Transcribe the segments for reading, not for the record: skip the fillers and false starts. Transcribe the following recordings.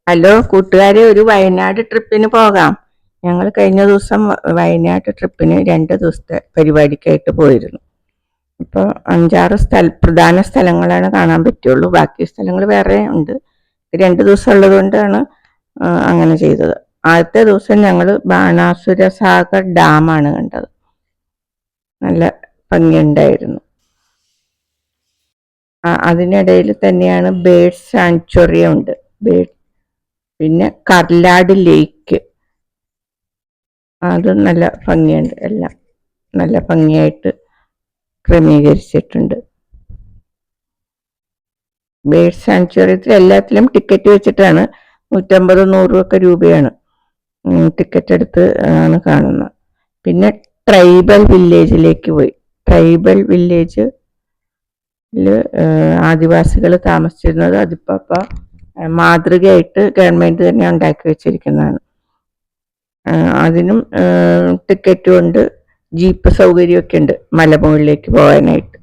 Hello കൂട്ടുകാരെ, ഒരു വയനാട് ട്രിപ്പിന് പോകാം. ഞങ്ങൾ കഴിഞ്ഞ ദിവസം വയനാട് ട്രിപ്പിന് 2 ദിവസത്തെ പരിപാടിക്കായിട്ട് പോയിരുന്നു. ഇപ്പോൾ 5-6 പ്രധാന സ്ഥലങ്ങളാണ് കാണാൻ പറ്റുള്ളൂ. ബാക്കി സ്ഥലങ്ങൾ വേറെ ഉണ്ട്. 2 ദിവസം ഉള്ളത് കൊണ്ടാണ് അങ്ങനെ ചെയ്തത്. ആദ്യത്തെ ദിവസം ഞങ്ങൾ ബാണാസുര സാഗർ ഡാമാണ് കണ്ടത്. നല്ല ഭംഗിയുണ്ടായിരുന്നു. അതിനിടയിൽ തന്നെയാണ് ബേർഡ് സാങ്ച്വറി ഉണ്ട്. പിന്നെ കർലാട് ലേക്ക്, അത് നല്ല ഭംഗിയുണ്ട്. എല്ലാം നല്ല ഭംഗിയായിട്ട് ക്രമീകരിച്ചിട്ടുണ്ട്. ബേർഡ് സാങ്ച്വറിയത്തിൽ എല്ലാത്തിലും ടിക്കറ്റ് വെച്ചിട്ടാണ്. 150-100 രൂപയാണ് ടിക്കറ്റ് എടുത്ത് ആണ് കാണുന്നത്. പിന്നെ ട്രൈബൽ വില്ലേജിലേക്ക് പോയി. ട്രൈബൽ വില്ലേജ് ആദിവാസികൾ താമസിച്ചിരുന്നത് അതിപ്പോ മാതൃകയായിട്ട് ഗവൺമെന്റ് തന്നെ ഉണ്ടാക്കി വെച്ചിരിക്കുന്നതാണ്. അതിനും ടിക്കറ്റും ഉണ്ട്, ജീപ്പ് സൗകര്യമൊക്കെ ഉണ്ട് മലമുകളിലേക്ക് പോകാനായിട്ട്.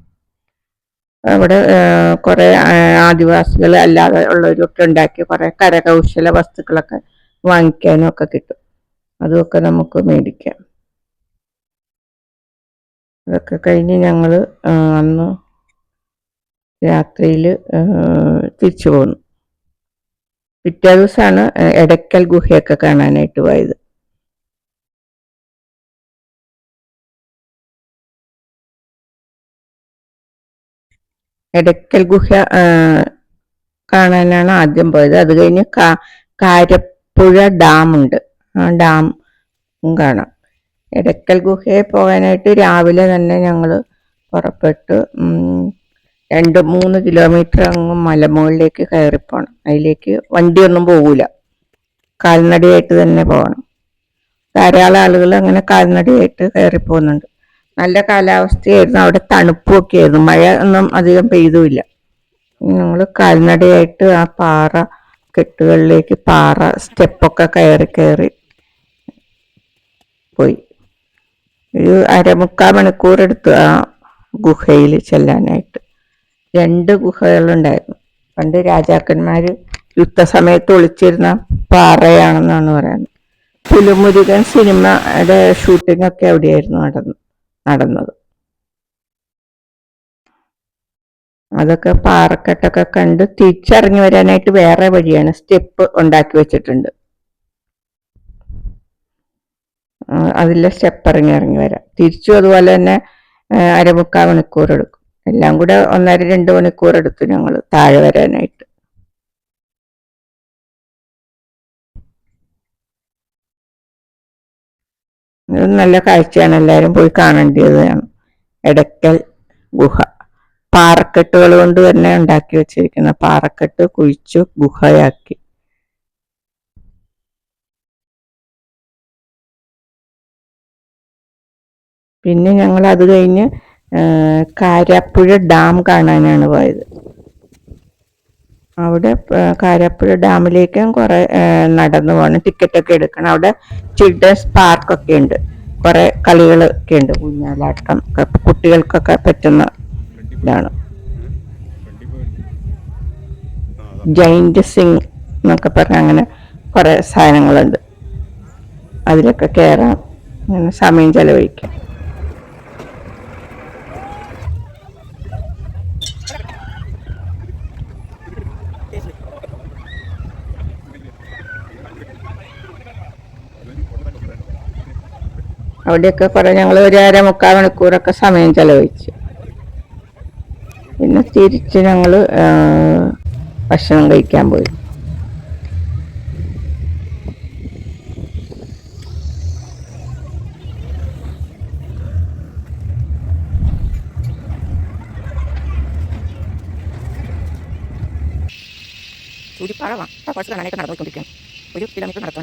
അവിടെ കുറെ ആദിവാസികൾ അല്ലാതെ ഉള്ളവരൊക്കെ ഉണ്ടാക്കിയ കുറെ കരകൗശല വസ്തുക്കളൊക്കെ വാങ്ങിക്കാനും ഒക്കെ കിട്ടും. അതൊക്കെ നമുക്ക് മേടിക്കാം. അതൊക്കെ കഴിഞ്ഞ് ഞങ്ങൾ അന്ന് രാത്രിയിൽ തിരിച്ചു പോന്നു. പിറ്റേ ദിവസമാണ് എടക്കൽ ഗുഹയൊക്കെ കാണാനായിട്ട് പോയത്. എടക്കൽ ഗുഹ കാണാനാണ് ആദ്യം പോയത്. അത് കഴിഞ്ഞ് കാരപ്പുഴ ഡാമുണ്ട്, ആ ഡാം കാണാം. എടക്കൽ ഗുഹയെ പോകാനായിട്ട് രാവിലെ തന്നെ ഞങ്ങൾ പുറപ്പെട്ട് 2-3 കിലോമീറ്റർ അങ്ങ് മലമുകളിലേക്ക് കയറിപ്പോണം. അതിലേക്ക് വണ്ടിയൊന്നും പോകൂല, കാൽനടയായിട്ട് തന്നെ പോകണം. ധാരാളം ആളുകൾ അങ്ങനെ കാൽനടയായിട്ട് കയറിപ്പോകുന്നുണ്ട്. നല്ല കാലാവസ്ഥയായിരുന്നു, അവിടെ തണുപ്പൊക്കെ ആയിരുന്നു. മഴ ഒന്നും അധികം പെയ്തുമില്ല. ഞങ്ങൾ കാൽനടയായിട്ട് ആ പാറ കെട്ടുകളിലേക്ക്, പാറ സ്റ്റെപ്പൊക്കെ കയറി പോയി. ഒരു 1/4 മണിക്കൂർ എടുത്തു ആ ഗുഹയിൽ ചെല്ലാനായിട്ട്. 2 ഗുഹകളുണ്ടായിരുന്നു. പണ്ട് രാജാക്കന്മാർ യുദ്ധസമയത്ത് ഒളിച്ചിരുന്ന പാറയാണെന്നാണ് പറയുന്നത്. പുലിമുരുകൻ സിനിമയുടെ ഷൂട്ടിംഗ് ഒക്കെ അവിടെയായിരുന്നു നടന്നത്. അതൊക്കെ പാറക്കെട്ടൊക്കെ കണ്ട് തിരിച്ചിറങ്ങി വരാനായിട്ട് വേറെ വഴിയാണ്, സ്റ്റെപ്പ് ഉണ്ടാക്കി വെച്ചിട്ടുണ്ട്. അതിലെ സ്റ്റെപ്പ് ഇറങ്ങി വരാം. തിരിച്ചും അതുപോലെ തന്നെ 1/4 മണിക്കൂർ എടുക്കും. എല്ലാം കൂടെ 1.5-2 മണിക്കൂർ എടുത്തു ഞങ്ങൾ താഴെ വരാനായിട്ട്. നല്ല കാഴ്ചയാണ്, എല്ലാവരും പോയി കാണേണ്ടതാണ്. എടക്കൽ ഗുഹ പാറക്കെട്ടുകൾ കൊണ്ട് തന്നെ ഉണ്ടാക്കി വെച്ചിരിക്കുന്ന, പാറക്കെട്ട് കുഴിച്ചു ഗുഹയാക്കി. പിന്നെ ഞങ്ങൾ അത് കഴിഞ്ഞ് കാരാപ്പുഴ ഡാം കാണാനാണ് പോയത്. അവിടെ കാരാപ്പുഴ ഡാമിലേക്കും കുറെ നടന്നു പോകണം, ടിക്കറ്റൊക്കെ എടുക്കണം. അവിടെ ചിൽഡ്രൻസ് പാർക്കൊക്കെ ഉണ്ട്, കുറെ കളികളൊക്കെ ഉണ്ട്, ഊഞ്ഞാലാട്ടം, കുട്ടികൾക്കൊക്കെ പറ്റുന്ന ഇതാണ്. ജൈന്റ് സിംഗ് എന്നൊക്കെ പറഞ്ഞ അങ്ങനെ കുറെ സാധനങ്ങളുണ്ട്. അതിലൊക്കെ കയറാം, അങ്ങനെ സമയം ചെലവഴിക്കാം. അവിടെയൊക്കെ കുറെ ഞങ്ങൾ 1.5-3 മണിക്കൂറൊക്കെ സമയം ചെലവഴിച്ചു. പിന്നെ തിരിച്ച് ഞങ്ങൾ ഭക്ഷണം കഴിക്കാൻ പോയി.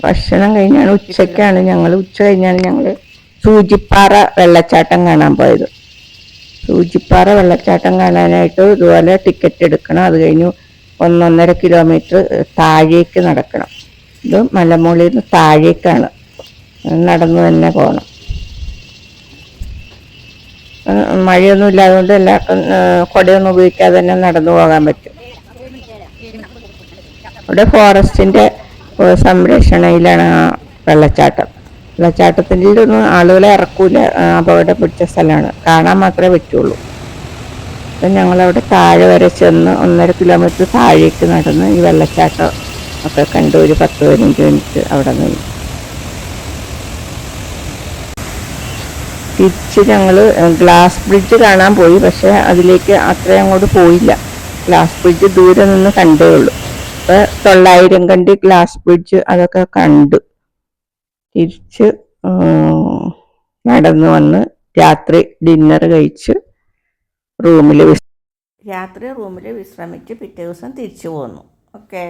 ഭക്ഷണം കഴിഞ്ഞാണ് ഉച്ച കഴിഞ്ഞാണ് ഞങ്ങൾ സൂചിപ്പാറ വെള്ളച്ചാട്ടം കാണാൻ പോയത്. സൂചിപ്പാറ വെള്ളച്ചാട്ടം കാണാനായിട്ട് ഇതുപോലെ ടിക്കറ്റ് എടുക്കണം. അത് കഴിഞ്ഞ് 1-1.5 കിലോമീറ്റർ താഴേക്ക് നടക്കണം. ഇത് മലമുകളിൽ നിന്ന് താഴേക്കാണ്, നടന്നു തന്നെ പോകണം. മഴയൊന്നും ഇല്ലാതുകൊണ്ട് എല്ലാവർക്കും കുടയൊന്നും ഉപയോഗിക്കാതെ തന്നെ നടന്നു പോകാൻ പറ്റും. അവിടെ ഫോറസ്റ്റിന്റെ സംരക്ഷണയിലാണ് ആ വെള്ളച്ചാട്ടം. വെള്ളച്ചാട്ടത്തിൻ്റെ ഒന്നും ആളുകളെ ഇറക്കൂല, അപകടം പിടിച്ച സ്ഥലമാണ്, കാണാൻ മാത്രമേ പറ്റുള്ളൂ. അപ്പം ഞങ്ങളവിടെ താഴെ വരെ ചെന്ന് 1.5 കിലോമീറ്റർ താഴേക്ക് നടന്ന് ഈ വെള്ളച്ചാട്ടം ഒക്കെ കണ്ട് ഒരു 10-15 മിനിറ്റ് അവിടെ നിന്ന് തിരിച്ച് ഞങ്ങൾ ഗ്ലാസ് ബ്രിഡ്ജ് കാണാൻ പോയി. പക്ഷേ അതിലേക്ക് അത്രയും അങ്ങോട്ട് പോയില്ല. ഗ്ലാസ് ബ്രിഡ്ജ് ദൂരെ നിന്ന് കണ്ടേ ഉള്ളൂ. അപ്പോൾ 900 കണ്ടി ഗ്ലാസ് ബ്രിഡ്ജ് അതൊക്കെ കണ്ടു. തിരിച്ച് നടന്നു വന്ന് രാത്രി ഡിന്നർ കഴിച്ച് റൂമിൽ വിശ്രമിച്ച് പിറ്റേ ദിവസം തിരിച്ചു പോന്നു. ഓക്കേ.